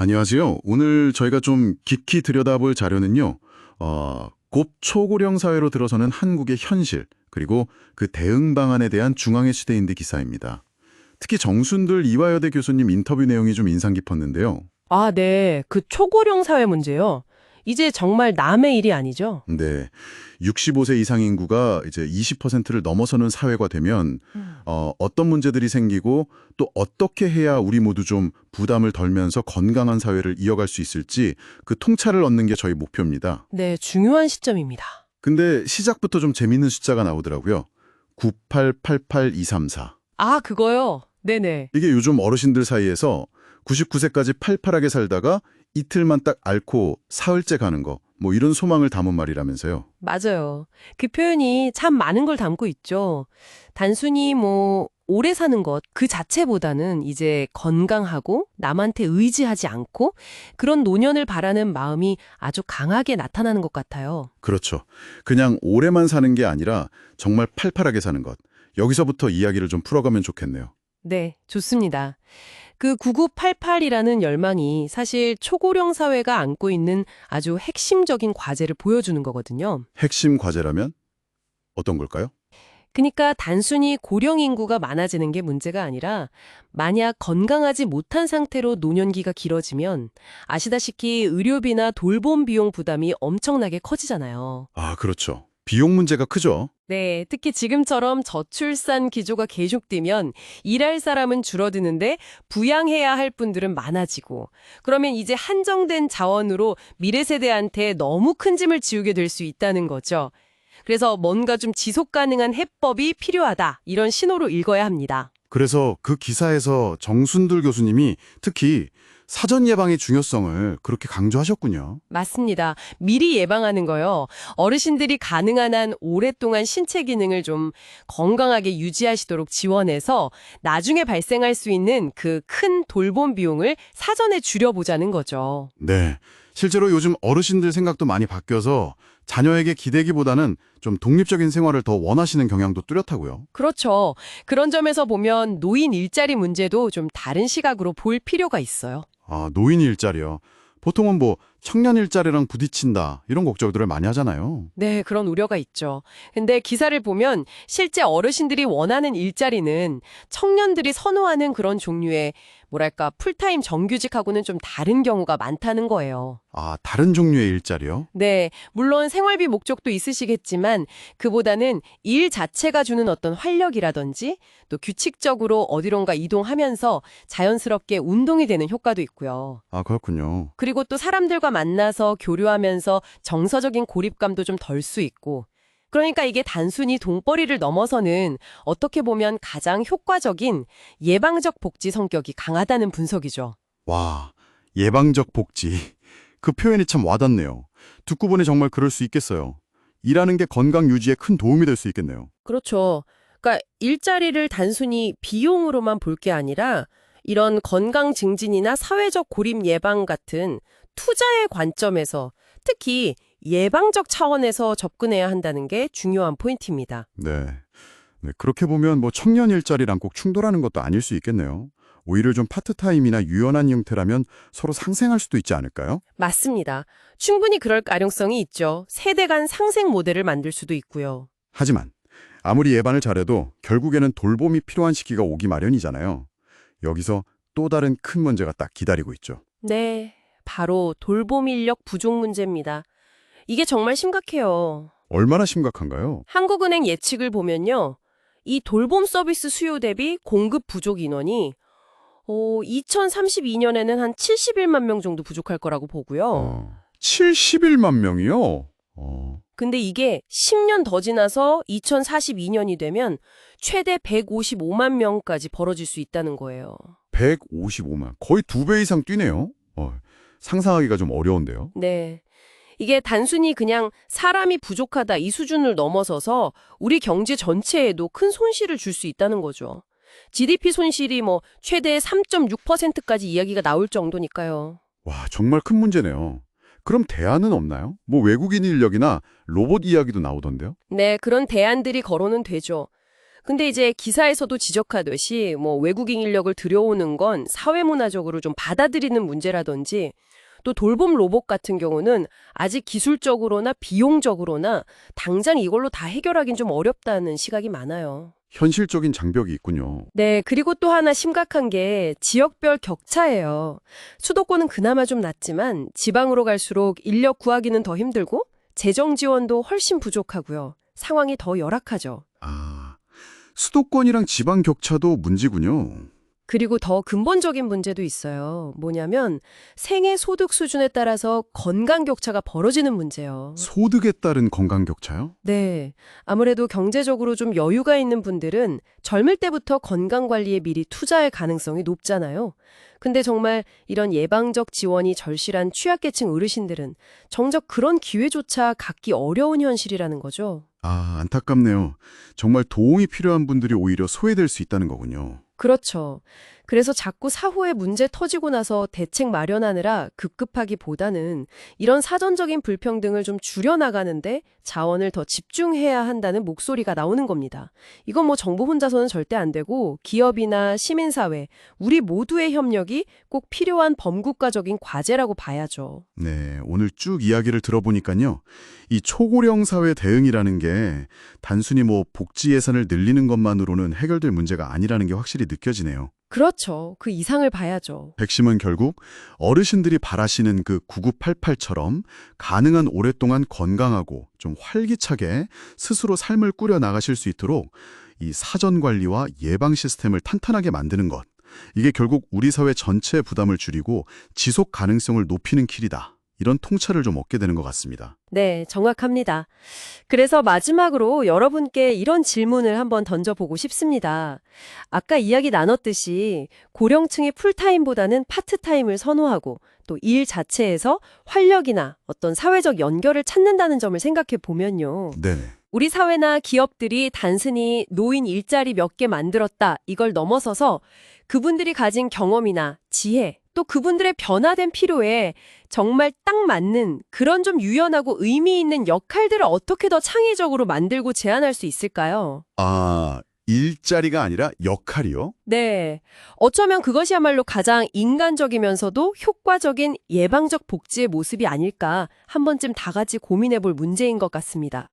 안녕하세요. 오늘 저희가 좀 깊이 들여다볼 자료는요. 곧 초고령 사회로 들어서는 한국의 현실, 그리고 그 대응 방안에 대한 중앙의 시대인데 기사입니다. 특히 정순들 이화여대 교수님 인터뷰 내용이 좀 인상 깊었는데요. 아, 네. 그 초고령 사회 문제요. 이제 정말 남의 일이 아니죠. 네, 65세 이상 인구가 이제 20%를 넘어서는 사회가 되면 어떤 문제들이 생기고 또 어떻게 해야 우리 모두 좀 부담을 덜면서 건강한 사회를 이어갈 수 있을지 그 통찰을 얻는 게 저희 목표입니다. 네, 중요한 시점입니다. 근데 시작부터 좀 재밌는 숫자가 나오더라고요. 9888234. 아, 그거요? 네네. 이게 요즘 어르신들 사이에서 99세까지 팔팔하게 살다가 이틀만 딱 앓고 사흘째 가는 거, 뭐 이런 소망을 담은 말이라면서요. 맞아요. 그 표현이 참 많은 걸 담고 있죠. 단순히 오래 사는 것 그 자체보다는 이제 건강하고 남한테 의지하지 않고 그런 노년을 바라는 마음이 아주 강하게 나타나는 것 같아요. 그렇죠. 그냥 오래만 사는 게 아니라 정말 팔팔하게 사는 것. 여기서부터 이야기를 좀 풀어가면 좋겠네요. 네, 좋습니다. 그 9988이라는 열망이 사실 초고령 사회가 안고 있는 아주 핵심적인 과제를 보여주는 거거든요. 핵심 과제라면 어떤 걸까요? 그러니까 단순히 고령 인구가 많아지는 게 문제가 아니라 만약 건강하지 못한 상태로 노년기가 길어지면 아시다시피 의료비나 돌봄 비용 부담이 엄청나게 커지잖아요. 아, 그렇죠. 비용 문제가 크죠. 네, 특히 지금처럼 저출산 기조가 계속되면 일할 사람은 줄어드는데 부양해야 할 분들은 많아지고 그러면 이제 한정된 자원으로 미래 세대한테 너무 큰 짐을 지우게 될 수 있다는 거죠. 그래서 뭔가 좀 지속 가능한 해법이 필요하다 이런 신호로 읽어야 합니다. 그래서 그 기사에서 정순들 교수님이 특히 사전 예방의 중요성을 그렇게 강조하셨군요. 맞습니다. 미리 예방하는 거요. 어르신들이 가능한 한 오랫동안 신체 기능을 좀 건강하게 유지하시도록 지원해서 나중에 발생할 수 있는 그 큰 돌봄 비용을 사전에 줄여보자는 거죠. 네. 실제로 요즘 어르신들 생각도 많이 바뀌어서 자녀에게 기대기보다는 좀 독립적인 생활을 더 원하시는 경향도 뚜렷하고요. 그렇죠. 그런 점에서 보면 노인 일자리 문제도 좀 다른 시각으로 볼 필요가 있어요. 아, 노인 일자리요. 보통은 뭐 청년 일자리랑 부딪힌다 이런 걱정들을 많이 하잖아요. 네, 그런 우려가 있죠. 근데 기사를 보면 실제 어르신들이 원하는 일자리는 청년들이 선호하는 그런 종류의 뭐랄까 풀타임 정규직하고는 좀 다른 경우가 많다는 거예요. 아, 다른 종류의 일자리요? 네, 물론 생활비 목적도 있으시겠지만 그보다는 일 자체가 주는 어떤 활력이라든지 또 규칙적으로 어디론가 이동하면서 자연스럽게 운동이 되는 효과도 있고요. 아, 그렇군요. 그리고 또 사람들과 만나서 교류하면서 정서적인 고립감도 좀 덜 수 있고 그러니까 이게 단순히 돈벌이를 넘어서는 어떻게 보면 가장 효과적인 예방적 복지 성격이 강하다는 분석이죠. 와, 예방적 복지. 그 표현이 참 와닿네요. 듣고 보니 정말 그럴 수 있겠어요. 일하는 게 건강 유지에 큰 도움이 될 수 있겠네요. 그렇죠. 그러니까 일자리를 단순히 비용으로만 볼 게 아니라 이런 건강 증진이나 사회적 고립 예방 같은 투자의 관점에서 특히 예방적 차원에서 접근해야 한다는 게 중요한 포인트입니다. 네. 네, 그렇게 보면 뭐 청년 일자리랑 꼭 충돌하는 것도 아닐 수 있겠네요. 오히려 좀 파트타임이나 유연한 형태라면 서로 상생할 수도 있지 않을까요? 맞습니다. 충분히 그럴 가능성이 있죠. 세대 간 상생 모델을 만들 수도 있고요. 하지만 아무리 예방을 잘해도 결국에는 돌봄이 필요한 시기가 오기 마련이잖아요. 여기서 또 다른 큰 문제가 딱 기다리고 있죠. 네, 바로 돌봄 인력 부족 문제입니다. 이게 정말 심각해요. 얼마나 심각한가요? 한국은행 예측을 보면요. 이 돌봄 서비스 수요 대비 공급 부족 인원이 2032년에는 한 71만 명 정도 부족할 거라고 보고요. 71만 명이요? 근데 이게 10년 더 지나서 2042년이 되면 최대 155만 명까지 벌어질 수 있다는 거예요. 155만. 거의 2배 이상 뛰네요. 상상하기가 좀 어려운데요. 네. 이게 단순히 그냥 사람이 부족하다 이 수준을 넘어서서 우리 경제 전체에도 큰 손실을 줄 수 있다는 거죠. GDP 손실이 최대 3.6%까지 이야기가 나올 정도니까요. 와, 정말 큰 문제네요. 그럼 대안은 없나요? 뭐 외국인 인력이나 로봇 이야기도 나오던데요? 네, 그런 대안들이 거론은 되죠. 근데 이제 기사에서도 지적하듯이 뭐 외국인 인력을 들여오는 건 사회문화적으로 좀 받아들이는 문제라든지 또 돌봄 로봇 같은 경우는 아직 기술적으로나 비용적으로나 당장 이걸로 다 해결하긴 좀 어렵다는 시각이 많아요. 현실적인 장벽이 있군요. 네, 그리고 또 하나 심각한 게 지역별 격차예요. 수도권은 그나마 좀 낫지만 지방으로 갈수록 인력 구하기는 더 힘들고 재정 지원도 훨씬 부족하고요. 상황이 더 열악하죠. 아, 수도권이랑 지방 격차도 문제군요. 그리고 더 근본적인 문제도 있어요. 뭐냐면 생애 소득 수준에 따라서 건강 격차가 벌어지는 문제예요. 소득에 따른 건강 격차요? 네. 아무래도 경제적으로 좀 여유가 있는 분들은 젊을 때부터 건강 관리에 미리 투자할 가능성이 높잖아요. 근데 정말 이런 예방적 지원이 절실한 취약계층 어르신들은 정작 그런 기회조차 갖기 어려운 현실이라는 거죠. 아, 안타깝네요. 정말 도움이 필요한 분들이 오히려 소외될 수 있다는 거군요. 그렇죠. 그래서 자꾸 사후에 문제 터지고 나서 대책 마련하느라 급급하기보다는 이런 사전적인 불평등을 좀 줄여나가는데 자원을 더 집중해야 한다는 목소리가 나오는 겁니다. 이건 뭐 정부 혼자서는 절대 안 되고 기업이나 시민사회, 우리 모두의 협력이 꼭 필요한 범국가적인 과제라고 봐야죠. 네, 오늘 쭉 이야기를 들어보니까요. 이 초고령 사회 대응이라는 게 단순히 뭐 복지 예산을 늘리는 것만으로는 해결될 문제가 아니라는 게 확실히 느껴지네요. 그렇죠. 그 이상을 봐야죠. 핵심은 결국 어르신들이 바라시는 그 9988처럼 가능한 오랫동안 건강하고 좀 활기차게 스스로 삶을 꾸려 나가실 수 있도록 이 사전 관리와 예방 시스템을 탄탄하게 만드는 것. 이게 결국 우리 사회 전체의 부담을 줄이고 지속 가능성을 높이는 길이다. 이런 통찰을 좀 얻게 되는 것 같습니다. 네, 정확합니다. 그래서 마지막으로 여러분께 이런 질문을 한번 던져보고 싶습니다. 아까 이야기 나눴듯이 고령층이 풀타임보다는 파트타임을 선호하고 또 일 자체에서 활력이나 어떤 사회적 연결을 찾는다는 점을 생각해 보면요. 네네. 우리 사회나 기업들이 단순히 노인 일자리 몇 개 만들었다 이걸 넘어서서 그분들이 가진 경험이나 지혜 또 그분들의 변화된 필요에 정말 딱 맞는 그런 좀 유연하고 의미 있는 역할들을 어떻게 더 창의적으로 만들고 제안할 수 있을까요? 아, 일자리가 아니라 역할이요? 네. 어쩌면 그것이야말로 가장 인간적이면서도 효과적인 예방적 복지의 모습이 아닐까 한 번쯤 다 같이 고민해 볼 문제인 것 같습니다.